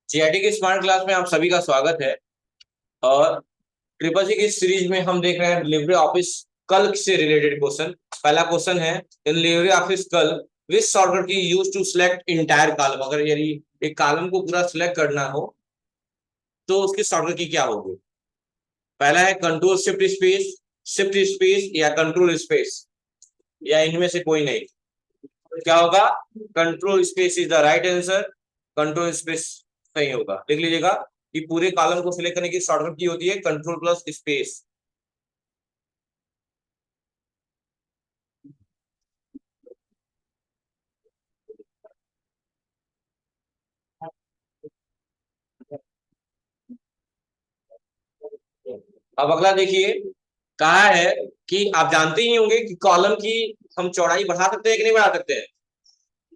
GIT की smart class में आप सभी का स्वागत है। और ट्रिपल सी की सीरीज में हम देख रहे हैं डिलीवरी ऑफिस कल से रिलेटेड क्वेश्चन। पहला क्वेश्चन है, इन delivery office calc which shortcut key use to select entire column. अगर यदि एक कॉलम को पूरा सिलेक्ट करना हो तो उसकी शॉर्टकट की क्या होगी। पहला है कंट्रोल शिफ्ट स्पेस या कंट्रोल स्पेस, या इनमें से कोई नहीं। क्या होगा? Control space is the right answer. Control space सही होगा। लिख लीजिएगा कि पूरे कॉलम को सिलेक्ट करने की शॉर्टकट की होती है कंट्रोल प्लस स्पेस। अब अगला देखिए, कहा है कि आप जानते ही होंगे कि कॉलम की हम चौड़ाई बढ़ा सकते हैं कि नहीं बढ़ा सकते हैं।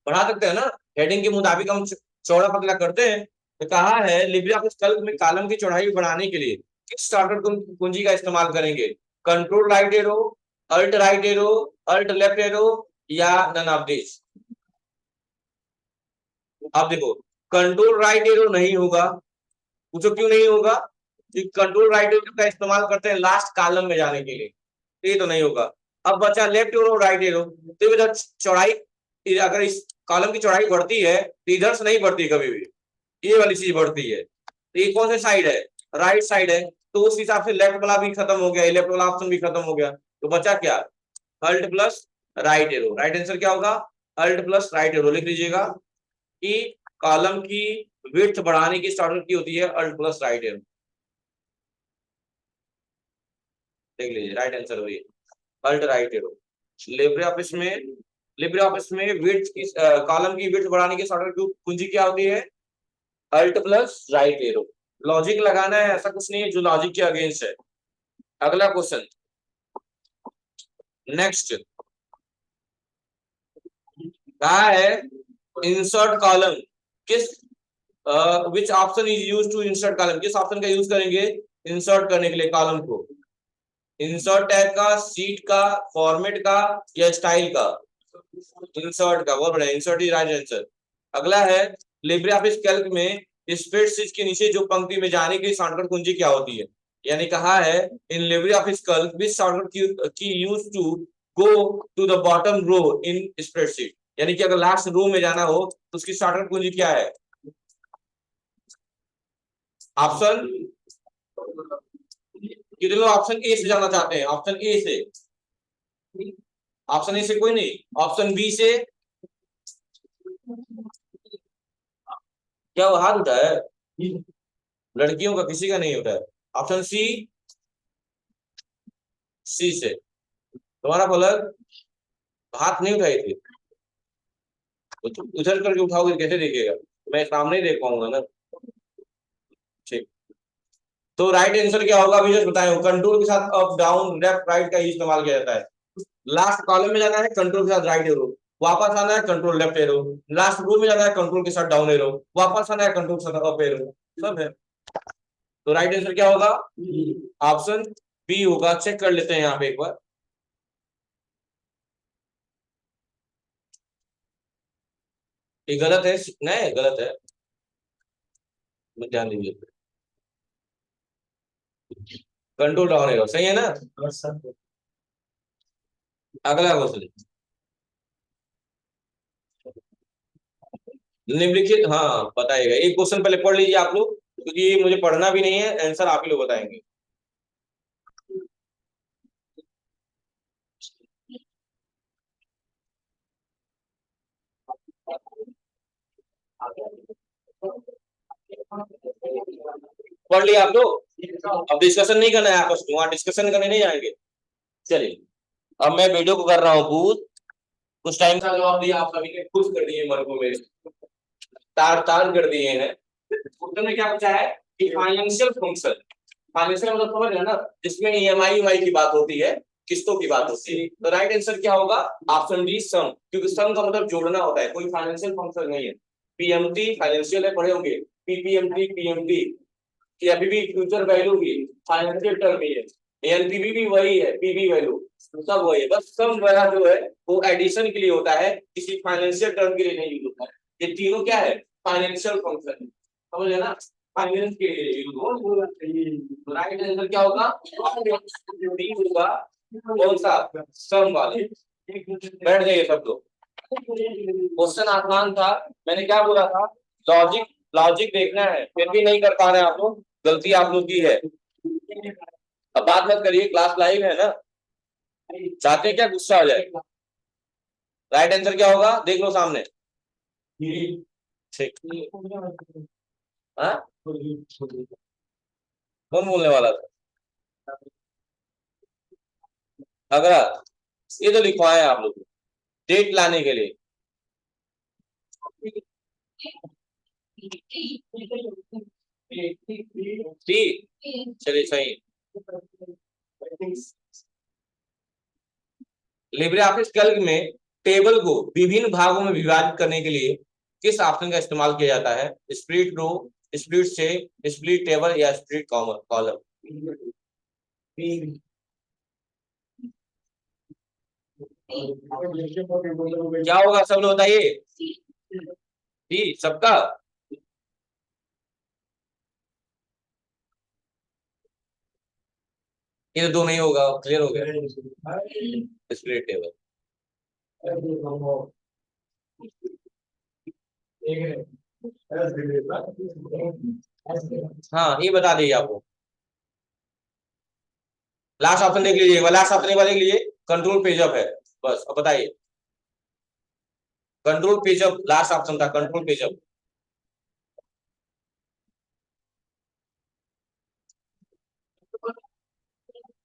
बढ़ा सकते हैं ना। हेडिंग के मुताबिक हम चौड़ा पतला करते हैं। तो कहा है लिब्रे ऑफिस कैल्क में कॉलम की चौड़ाई बढ़ाने के लिए किस शॉर्टकट कुंजी का इस्तेमाल करेंगे। Control right arrow, alt right arrow, alt left arrow, या नन ऑफ दिस। आप देखो, कंट्रोल राइट एरो नहीं होगा। पूछो क्यों नहीं होगा? कि कंट्रोल राइट एरो का इस्तेमाल करते हैं लास्ट कॉलम में जाने के लिए, ये तो नहीं होगा। अब बचा लेफ्ट एरो और राइट एरो। तो इधर चौड़ाई, अगर इस कॉलम की चौड़ाई बढ़ती है तो इधर से नहीं बढ़ती कभी भी, ये वाली चीज बढ़ती है। तो ये कौन सी साइड है? राइट साइड है। तो उस हिसाब से लेफ्ट वाला भी खत्म हो गया, लेफ्ट वाला ऑप्शन भी खत्म हो गया। तो बचा क्या? Alt plus right arrow. Right answer क्या होगा? Alt plus right arrow. लिख लीजिएगा कि कॉलम की विड्थ बढ़ाने की शॉर्टकट की होती है अल्ट प्लस राइट एरो। देख लीजिए, राइट आंसर वही alt right arrow. LibreOffice में विड्थ की कॉलम की विड्थ बढ़ाने की शॉर्टकट कुंजी क्या होती है? Alt plus right arrow. Logic लगाना है, ऐसा कुछ नहीं है जो लॉजिक के अगेंस्ट है। अगला क्वेश्चन, नेक्स्ट। कहा है इंसर्ट कॉलम किस which option is use to insert column. किस ऑप्शन का यूज करेंगे इंसर्ट करने के लिए कॉलम को? इंसर्ट टैग का, सीट का, फॉर्मेट का, या स्टाइल का? इंसर्ट का। बहुत बढ़िया, इंसर्ट इज राइट आंसर। अगला है लिब्रे ऑफिस कैल्क में स्प्रेडशीट के नीचे जो पंक्ति में जाने की शॉर्टकट कुंजी क्या होती है। यानी कहा है in LibreOffice Calc which shortcut key use to go to the bottom row in spreadsheet. यानी कि अगर लास्ट रो में जाना हो तो उसकी शॉर्टकट कुंजी क्या है? ऑप्शन, कितने लोग ऑप्शन ए से जाना चाहते हैं? ऑप्शन ए से? ऑप्शन ए से कोई नहीं। ऑप्शन बी से? क्या वो हाथ उठा है? लड़कियों का किसी का नहीं उठा है। Option C? सी से? तुम्हारा फलक हाथ नहीं उठाई थी तो तुम उधर करके उठाओगे कैसे देखेगा? मैं सामने ही देख पाऊंगा ना। ठीक। तो राइट आंसर क्या होगा अभी जस्ट बताए। कंट्रोल के साथ अप डाउन लेफ्ट राइट का ही इस्तेमाल किया जाता है। लास्ट कॉलम में जाना है कंट्रोल के साथ राइट एरो, वापस आना है control left arrow. Last row में जाना है कंट्रोल के साथ डाउन एरो, वापस आना है कंट्रोल के साथ अप एरो। सब है। तो राइट आंसर क्या होगा? ऑप्शन बी होगा। चेक कर लेते हैं यहाँ पे एक बार। ये गलत है? नहीं गलत है, ध्यान दीजिए। कंट्रोल डाउन एरो सही है ना। अगला क्वेश्चन, निम्नलिखित, हाँ बताइएगा। एक क्वेश्चन पहले पढ़ लीजिए आप लोग, क्योंकि मुझे पढ़ना भी नहीं है, आंसर आप ही लोग बताएंगे। पढ़ लिया आप लोग? अब डिस्कशन नहीं करना है आपस में, वहां डिस्कशन करने नहीं जाएंगे। चलिए, अब मैं वीडियो को कर रहा हूँ पूछ। कुछ टाइम का जवाब दिया आप सभी ने, खुश कर दिए मन को मेरे, तार तार कर दिए हैं। उत्तर में क्या पूछा है कि फाइनेंशियल फंक्शन, फाइनेंशियल मतलब समझ रहे हैं ना, जिसमें ईएमआई की बात होती है, किस्तों की बात होती है। तो राइट आंसर क्या होगा? ऑप्शन डी सम, क्योंकि सम का मतलब जोड़ना होता है, कोई फाइनेंशियल फंक्शन नहीं है। पीएमटी फाइनेंशियल है, पढ़े होंगे। पीपीएमटी पीएमटी की अभी भी फ्यूचर वैल्यू भी फाइनेंशियल टर्म ही है। एनपीवी भी वही है, पीवी वैल्यू सब वही है। बस सम वगैरह जो है वो एडिशन के लिए होता है, किसी फाइनेंशियल टर्म के लिए नहीं यूज होता है। ये तीनों क्या है? Financial function. समझ ना, फाइनेंस के राइट आंसर क्या होगा, डी होगा। कौन सा, सम वाले। बैठ जाइए सब लोग। क्वेश्चन आसान था, मैंने क्या बोला था, लॉजिक लॉजिक देखना है, फिर भी नहीं कर पा रहे आप लोग, गलती आप लोग की है। अब बात मत करिए, क्लास लाइव है ना, चाहते हैं क्या गुस्सा हो जाए। राइट आंसर क्या होगा, देख लो सामने। ठीक, हाँ कौन बोलने वाला था, अगरा, ये तो लिखवाए आप लोग डेट लाने के लिए। ठीक, चलिए सही। लिब्रे ऑफिस कैल्क में टेबल को विभिन्न भागों में विभाजित करने के लिए किस ऑप्शन का इस्तेमाल किया जाता है, स्प्लिट रो, स्प्लिट से, स्प्लिट टेबल या स्प्लिट कॉलम। क्या होगा सब लोग बताइए, ठीक सबका। ये तो दो नहीं होगा, क्लियर हो गया, स्प्लिट टेबल। हाँ ये बता दीजिए आपको, लास्ट ऑप्शन देख लीजिए, लास्ट ऑप्शन एक बार देख लीजिए, कंट्रोल पेज अप है, बस अब बताइए। Control page up last option था, कंट्रोल पेज अप।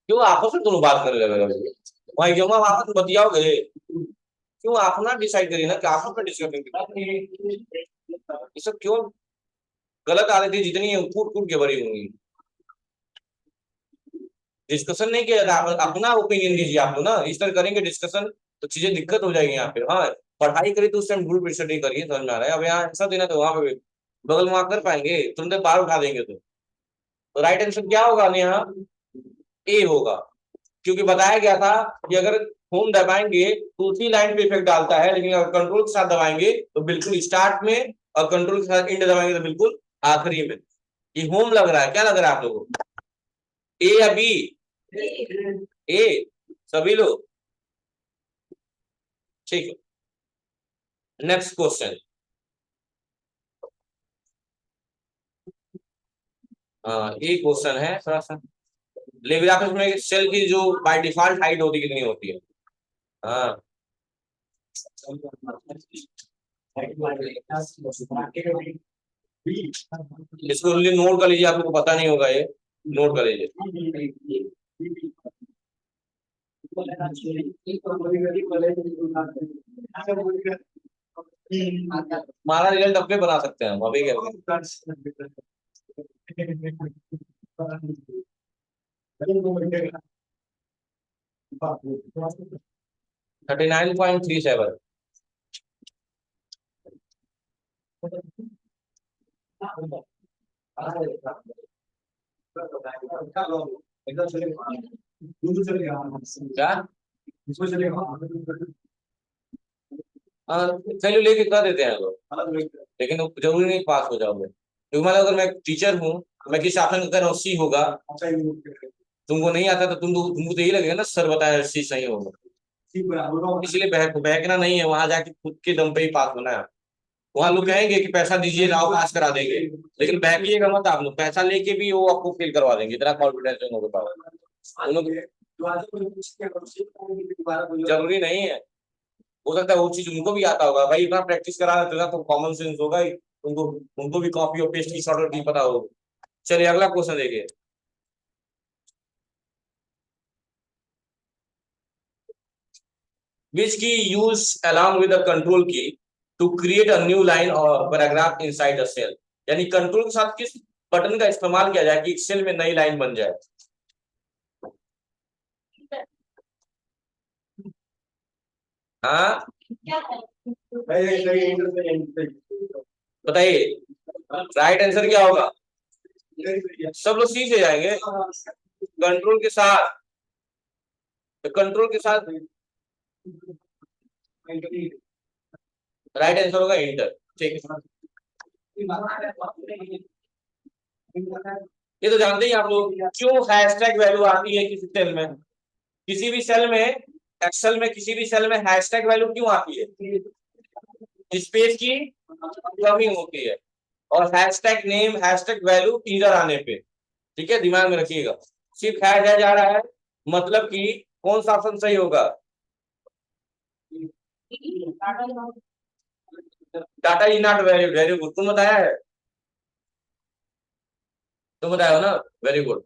क्यों आपस में दोनों बात करने लगे, वहां जमा आपस में बतियाओगे, क्यों आप ना डिसाइड करिए ना कि आपस में डिस्कशन करिए, ये सब क्यों गलत आदतें जितनी है कूट कूट के भरी होंगी। डिस्कशन नहीं किया जाता, आप अपना ओपिनियन दीजिए आप लोग ना, इस तरह करेंगे डिस्कशन तो चीजें दिक्कत हो जाएगी यहाँ पे। हाँ पढ़ाई करिए तो उस टाइम ग्रुप स्टडी करिए, समझ में आ रहा है, अब यहाँ आंसर देना तो वहां पे बगल में वहां कर पाएंगे, तुरंत बार उठा देंगे तो राइट आंसर क्या होगा यहाँ, ए होगा। क्योंकि बताया गया था कि अगर होम दबाएंगे तो उसी लाइन पे इफेक्ट डालता है, लेकिन अगर कंट्रोल के साथ दबाएंगे तो बिल्कुल स्टार्ट में, और कंट्रोल के साथ इंड दबाएंगे तो बिल्कुल आखिरी में। ये होम लग रहा है, क्या लग रहा है आप लोगों को, ए या बी, ए सभी लोग, ठीक है। नेक्स्ट क्वेश्चन, ये क्वेश्चन है थोड़ा सा, लिब्रे में सेल की जो बाय डिफॉल्ट हाइट होती कितनी होती है, हाँ इसको नोट कर लीजिए, आप लोग को पता नहीं होगा ये, नोट कर लीजिए। हमारा रिजल्ट अपने बना सकते हैं हम, अभी क्या 39.37। क्या, चलो लेके कर देते हैं लोग, लेकिन जरूरी नहीं पास हो जाओगे, क्योंकि मतलब अगर मैं टीचर हूँ, मैं किस ऑप्शन का कर रहा हूँ, सी होगा, तुमको नहीं आता तो तुमको तो यही लगेगा ना सर बताया सी सही होगा, इसलिए बहकना नहीं है, वहां जाके खुद के दम पे ही पास होना है। वहां लोग कहेंगे कि पैसा दीजिए लाओ पास करा देंगे, लेकिन बहकिएगा मत आप लोग, पैसा लेके भी वो आपको फेल करवा देंगे, इतना कॉन्फिडेंस है उनके पास, उन लोग जरूरी नहीं है, हो सकता है वो चीज उनको भी आता होगा भाई, इतना प्रैक्टिस करा देते ना तो कॉमन सेंस होगा ही उनको, उनको भी कॉपी और पेस्ट की शॉर्टकट की पता होगा। चलिए अगला क्वेश्चन देखिए, which key use along with the control key to create a new line or paragraph inside a cell, यानी कंट्रोल के साथ किस बटन का इस्तेमाल किया जाए कि एक सेल में नई लाइन बन जाए, हाँ बताइए, राइट आंसर क्या होगा, सब लोग सी से जाएंगे, कंट्रोल के साथ, कंट्रोल के साथ राइट आंसर होगा इंटर, ठीक है। ये तो जानते ही आप लोग क्यों हैशटैग वैल्यू आती है किसी सेल में, किसी भी सेल में, एक्सेल में किसी भी सेल में हैशटैग वैल्यू क्यों आती है? स्पेस की कमी होती है, और हैशटैग नेम हैशटैग वैल्यू इधर आने पे, ठीक है, दिमाग में रखिएगा। सिर्फ हैश जा रहा है, मतलब कि कौन सा ऑप्शन सही होगा? Data is not valid, very good, तुम बताया है, तुम बताया हो ना, वेरी गुड।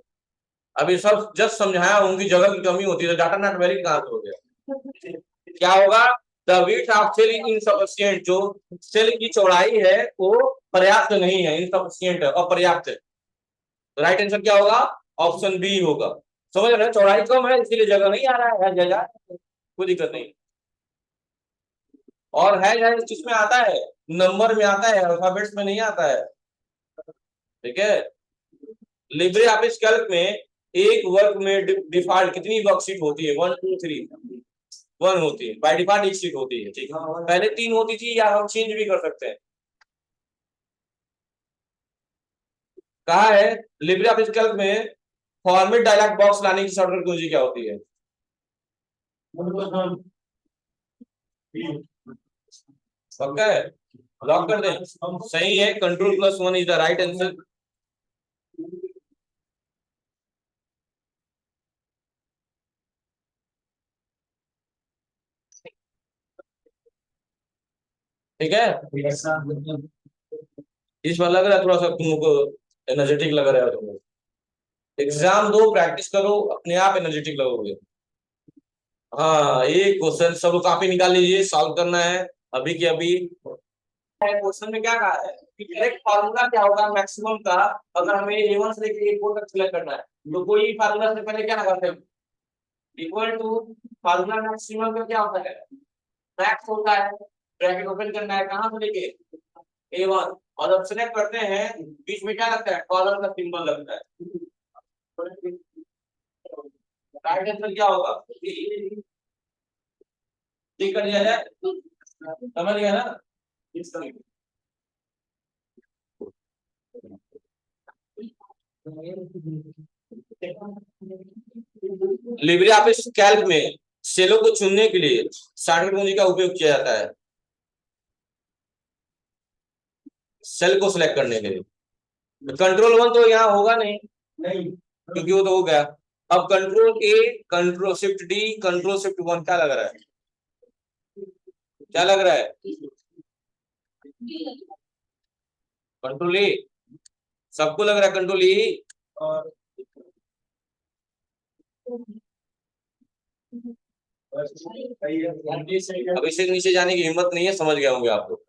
अभी सब जस्ट समझाया, उनकी जगह की कमी होती है, तो डाटा नॉट वैलिड कहां से हो गया? क्या होगा? The width of cell is insufficient, जो सेल की चौड़ाई है वो पर्याप्त नहीं है, इनसफिशिएंट है, अपर्याप्त है। राइट आंसर क्या होगा? ऑप्शन बी होगा। समझ रहे हैं, चौड़ाई कम है इसीलिए जगह नहीं आ रहा है जगह, कोई दिक्कत नहीं। और है किसमें आता है? नंबर में आता है, अल्फाबेट्स में नहीं आता है, ठीक है। लिब्रे ऑफिस कैल्क में एक वर्क में डिफॉल्ट कितनी वर्कशीट होती है? 1 2 3 1 होती है, बाय डिफॉल्ट एक शीट होती है, ठीक है। पहले 3 होती थी, या हम चेंज भी कर सकते हैं। कहा है लिब्रे ऑफिस कैल्क में फॉर्मेट डायलॉग बॉक्स लाने की शॉर्टकट कुंजी क्या होती है? पक्का है? लॉक कर दें? सही है, कंट्रोल+1 इज द राइट आंसर। ठीक है, इस बार लग रहा है थोड़ा सा तुमको एनर्जेटिक लग रहा है तुमको। एग्जाम दो, प्रैक्टिस करो, अपने आप एनर्जेटिक लगोगे। हाँ, एक क्वेश्चन सब लोग कॉपी निकाल लीजिए, सॉल्व करना है अभी के अभी। क्वेश्चन में क्या कहा है कि करेक्ट फार्मूला क्या होगा मैक्सिमम का, अगर हमें A1 से लेकर A4 तक सिलेक्ट करना है, तो कोई फार्मूला से पहले क्या लगाते हैं? इक्वल टू फार्मूला मैक्सिमम का क्या होता है? मैक्स होता है, ब्रैकेट ओपन करना है, कहां से लेके? A1, और जब सिलेक्ट करते हैं बीच में क्या लगता है? कॉलम का सिंबल लगता है। राइट आंसर क्या होगा? ठीक कर दिया जाए, समझ गया ना? इस तरीके लिब्रे ऑफिस कैल्क में सेलों को चुनने के लिए शॉर्टकट कुंजी का उपयोग किया जाता है, सेल को सिलेक्ट करने के लिए। कंट्रोल 1 तो यहाँ होगा नहीं, क्योंकि वो तो हो गया। अब control A, control Shift D, control Shift 1 क्या लग रहा है? क्या लग रहा है? कंट्रोल A, सबको लग रहा है कंट्रोल A। और अब इससे नीचे जाने की हिम्मत नहीं है, समझ गए होंगे आप लोग।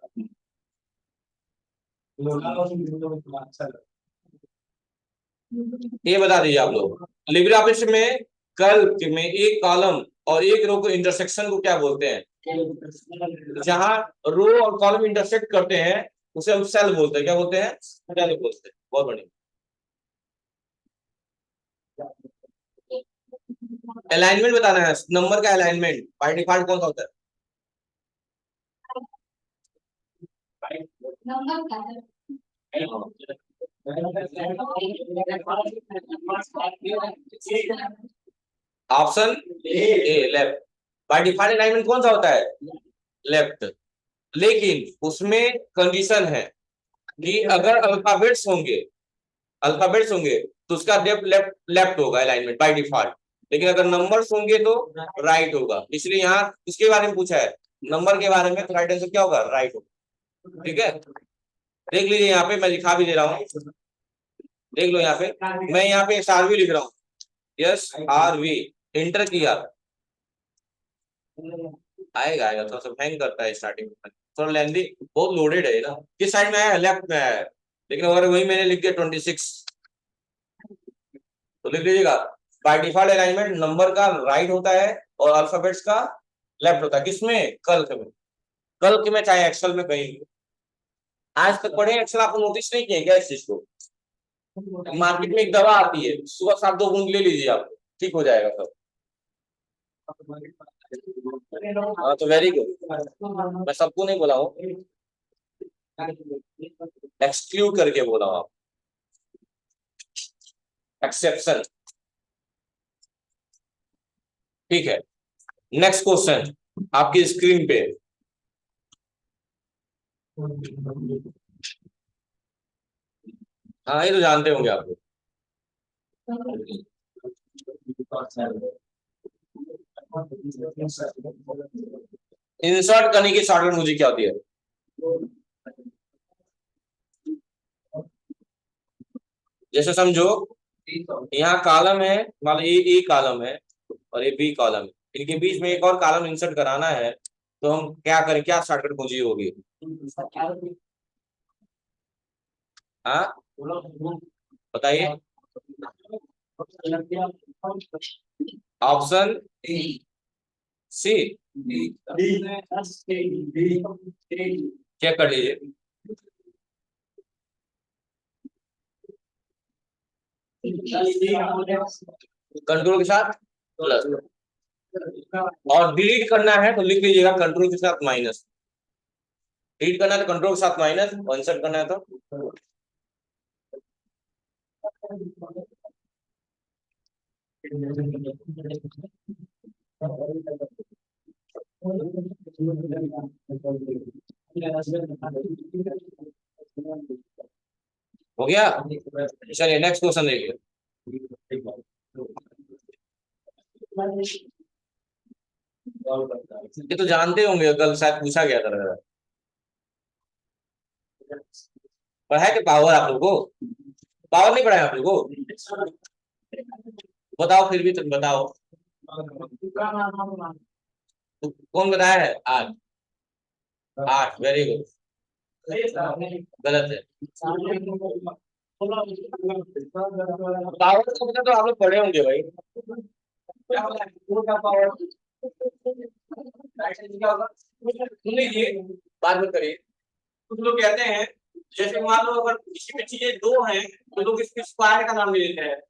ये बता दीजिए आप लोग, लिब्रे ऑफिस में कल में एक कॉलम और एक रो को इंटरसेक्शन को क्या बोलते हैं? जहां रो और कॉलम इंटरसेक्ट करते हैं उसे हम सेल बोलते हैं, क्या बोलते हैं? सेल बोलते हैं। बहुत बढ़िया। अलाइनमेंट बताना है, नंबर का अलाइनमेंट बाय डिफॉल्ट कौन सा होता है? Option A, left. By default alignment कौन सा होता है? लेफ्ट। लेकिन उसमें कंडीशन है कि अगर अल्फाबेट्स होंगे तो उसका लेफ्ट लेफ्ट लेफ्ट होगा अलाइनमेंट बाय डिफॉल्ट। लेकिन अगर नंबर्स होंगे तो राइट होगा। इसलिए यहाँ किसके बारे में पूछा है? नंबर के बारे में, तो राइट आंसर क्या होगा? राइट होगा। ठीक है, देख लीजिए यहाँ पे मैं लिखा भी दे रहा हूँ, देख लो यहाँ पे, मैं यहाँ पे SRV लिख रहा हूँ, SRV इंटर किया, आएगा आएगा, थोड़ा सा हैंग करता है स्टार्टिंग में, थोड़ा लेंदी, बहुत लोडेड है ना। किस साइड में आया? लेफ्ट में आया है। लेकिन अगर वही मैंने लिख दिया 26, तो लिख लीजिएगा बाय डिफॉल्ट अलाइनमेंट नंबर का राइट होता है और अल्फाबेट्स का लेफ्ट होता है। किसमें? कल्क में। कल्क में चाहे एक्सेल में, कहीं भी। आज तक पढ़े एक्सेल, आपको नोटिस नहीं किया क्या इस चीज को? मार्केट में एक दवा आती है, सुबह 7 2 बूंद ले लीजिए, आप ठीक हो जाएगा सब। हाँ, तो वेरी गुड, मैं सबको नहीं बोला हूँ। एक्सक्लूड करके बोला आप, एक्सेप्शन। ठीक है, नेक्स्ट क्वेश्चन आपकी स्क्रीन पे। हाँ, ये तो जानते होंगे आप लोग। इंसर्ट करने की शॉर्टकट मुझे क्या होती है? जैसे समझो, यहाँ कॉलम है, मान लो ये ए कॉलम है और ये बी कॉलम है, इनके बीच में एक और कॉलम इंसर्ट कराना है, तो हम क्या करें, क्या शॉर्टकट कुंजी होगी? हाँ, बताइए। ऑप्शन सी, चेक कर लीजिए। कंट्रोल के साथ प्लस, और डिलीट करना है तो लिख लीजिएगा कंट्रोल के साथ माइनस। डिलीट करना है तो कंट्रोल के साथ माइनस, और इंसर्ट करना है तो हो गया। चलिए नेक्स्ट क्वेश्चन देखिए। ये तो जानते होंगे, कल शायद पूछा गया था लग रहा है। पढ़ा है कि पावर आप लोगों को? पावर नहीं पढ़ाया आप लोगों को? बताओ फिर भी, तुम बताओ। तो कौन बताया है? आठ। आठ, वेरी गुड। गलत है। पावर का मतलब तो आप लोग पढ़े होंगे भाई। सुन लीजिए, बात मत करिए। कुछ लोग कहते हैं, जैसे मान लो अगर किसी में चीजें दो हैं तो लोग इसके स्क्वायर का नाम ले लेते हैं,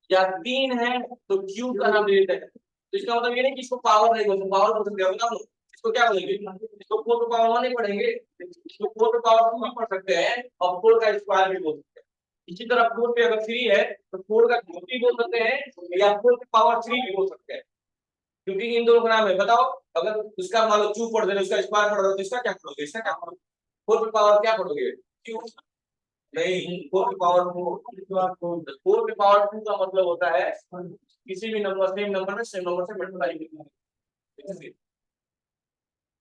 या तीन है तो क्यूब का नाम ले लेते हैं। तो इसका मतलब ये नहीं कि इसको पावर नहीं बोलते, पावर बोल सकते हैं। बताओ इसको क्या बोलेंगे? इसको फोर टू पावर वन नहीं पढ़ेंगे, इसको फोर टू पावर टू भी पढ़ सकते हैं, और फोर का स्क्वायर भी बोल सकते हैं। इसी तरह फोर पे अगर थ्री है तो फोर का क्यूब भी बोल सकते हैं, या फोर की पावर थ्री भी बोल सकते हैं, क्योंकि इन दोनों का नाम है। बताओ, अगर उसका मान लो क्यूब पढ़ दे, उसका स्क्वायर पढ़ दो, तो इसका क्या पढ़ोगे? इसका क्या पढ़ोगे? फोर की पावर क्या पढ़ोगे? क्यूब। नहीं, फोर की पावर टू। फोर की पावर टू का मतलब होता है किसी भी नंबर, सेम नंबर में सेम नंबर से मल्टीप्लाई करना।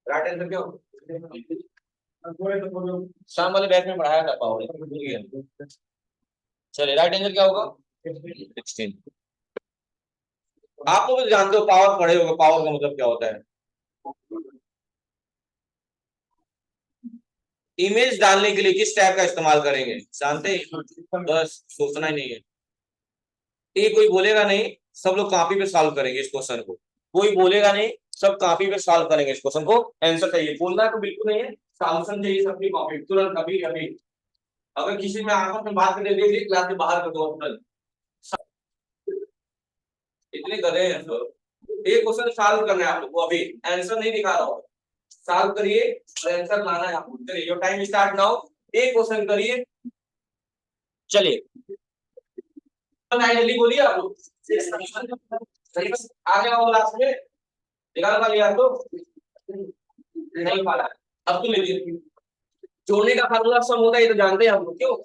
राइट आंसर क्या होगा? शाम वाले बैच में पढ़ाया था पावर। चलिए, राइट आंसर क्या होगा? 16। आप लोग भी जानते हो, पावर पढ़े होगे, पावर का मतलब क्या होता है? इमेज डालने के लिए किस टैब का इस्तेमाल करेंगे, जानते हैं? बस सोचना ही नहीं है। ये कोई बोलेगा नहीं, सब लोग कॉपी पे सॉल्व करेंगे इस क्वेश्चन को। कोई बोलेगा नहीं, सब कॉपी पे सॉल्व करेंगे इस क्वेश्चन को। आंसर चाहिए, बोलना तो बिल्कुल नहीं है, सॉल्यूशन चाहिए सबकी कॉपी तुरंत, कभी कभी। अगर किसी में आपस में बात करने देख ली, क्लास के बाहर कर दो तुरंत। इतने गधे हैं सब। एक क्वेश्चन सॉल्व करना है आप लोग को, अभी आंसर नहीं दिखा रहा हूं। सॉल्व करिए और आंसर लाना है आपको। चलिए, योर टाइम स्टार्ट नाउ। एक क्वेश्चन करिए, चलिए। जल्दी बोलिए आप लोग। आगे आओ लास्ट में। निकाल पा लिया आपको? नहीं पा रहा। अब तो लीजिए, जोड़ने का फार्मूला सम होता है, ये तो जानते हैं हम लोग, क्यों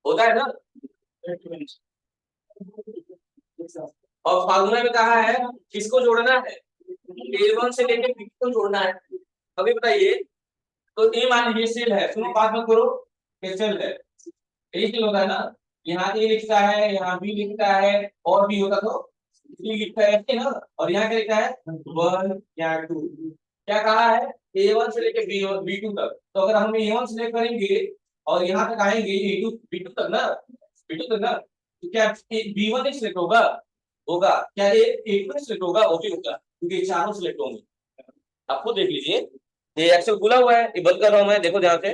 होता है ना। और फार्मूला में कहा है किसको जोड़ना है? A1 से लेके B को जोड़ना है। अभी बताइए, तो ए मान लीजिए सेल है, सुनो बात मत करो, ये सेल है, यही सेल होता है ना। यहाँ ए लिखता है, यहाँ बी लिखता है, और बी होता तो सी लिखता है, ऐसे ना। और यहाँ क्या लिखा है? वन या टू। क्या कहा है? A1 से लेके B2 तक। तो अगर हम A1 सिलेक्ट करेंगे और यहाँ तक आएंगे A2 B2 तक ना, B2 तक ना, तो क्या B1 ही सिलेक्ट होगा? होगा। क्या ये A2 सिलेक्ट होगा? वो भी होगा, क्योंकि चारों सिलेक्ट होंगे। आप खुद देख लीजिए, ये एक्सेल खुला हुआ है, ये बंद कर रहा हूं मैं, देखो ध्यान से।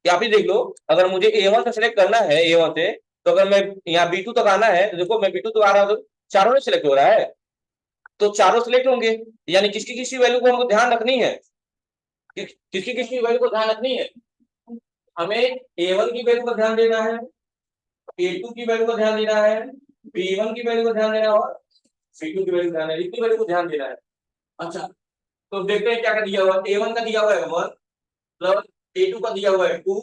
या फिर देख लो, अगर मुझे A1 से सिलेक्ट करना है, A1 से, तो अगर मैं यहाँ B2 तक आना है, तो देखो मैं B2 तक आ रहा हूँ, तो चारों में सिलेक्ट हो रहा है, तो चारों सिलेक्ट होंगे। यानी किसकी किसकी वैल्यू को हमको ध्यान रखनी है, किसकी किसकी वैल्यू को ध्यान रखनी है? हमें A1 की वैल्यू का ध्यान देना है, A2 की वैल्यू का ध्यान देना है, B1 की वैल्यू का ध्यान देना है और C2 की वैल्यू ध्यान देना है, इतनी वैल्यू को ध्यान देना है। अच्छा तो देखते हैं क्या क्या दिया हुआ है। A1 का दिया हुआ है 1 प्लस A2 का दिया हुआ है 2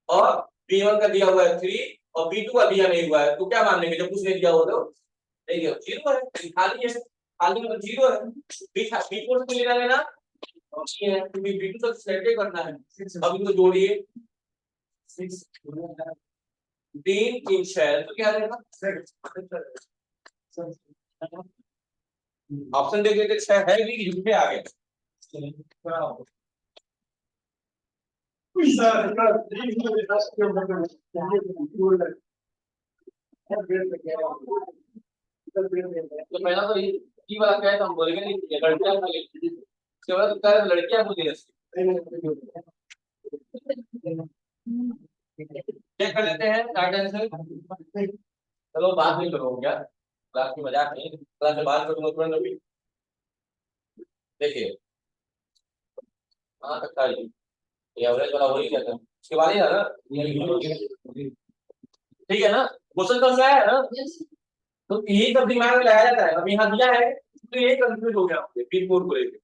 और B1 का दिया हुआ है 3 और B2 का दिया नहीं हुआ है, तो क्या मान लेंगे जब कुछ नहीं दिया हुआ तो नहीं दिया, जीरो है, खाली है, खाली मतलब जीरो है। B4 को लेना लेना ये है, क्योंकि B2 तक सेट करना है। अब इनको जोड़िए 6 3 3 6 तो क्या रहेगा ऑप्शन देख लेते 6 है भी झूठे आ गए। तो पहला तो ये वाला क्या है, तो हम बोलेंगे नहीं लड़कियां बोलेंगे, उसके बाद तो क्या लड़कियां बोलेंगे। चेक कर लेते हैं राइट आंसर। चलो बात नहीं करो क्या, क्लास की मजाक नहीं, क्लास में बात करूंगा तुरंत अभी। देखिए कहाँ तक था ये एवरेज वाला वही क्या था, उसके बाद ही था ना, ठीक है ना, क्वेश्चन तो है ना, तो यही सब दिमाग में लगाया जाता है। अब यहाँ दिया है तो यही कंफ्यूज हो गया B4 को लेकर।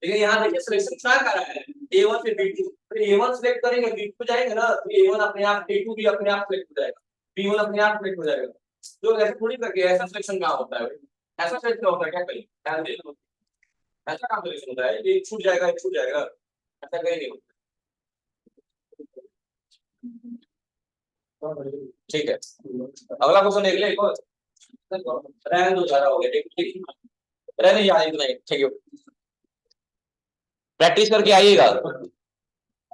देखिए यहाँ देखिए सिलेक्शन क्या कर रहा है, A1 से B2, तो A1 सिलेक्ट करेंगे B2 जाएंगे ना, तो A1 अपने आप A2 भी अपने आप सिलेक्ट हो जाएगा, B1 अपने आप सिलेक्ट हो जाएगा। तो ऐसे थोड़ी करके ऐसा सिलेक्शन कहाँ होता है, ऐसा सिलेक्ट होता है क्या कहीं, ध्यान दे लो, ऐसा कहाँ सिलेक्शन होता है, ये छूट जाएगा छूट जाएगा, ऐसा कहीं नहीं होता। ठीक है अगला क्वेश्चन देख ले एक और, रहने दो ज्यादा हो गया, ठीक रहने यार इतना ही, ठीक है प्रैक्टिस करके आइएगा।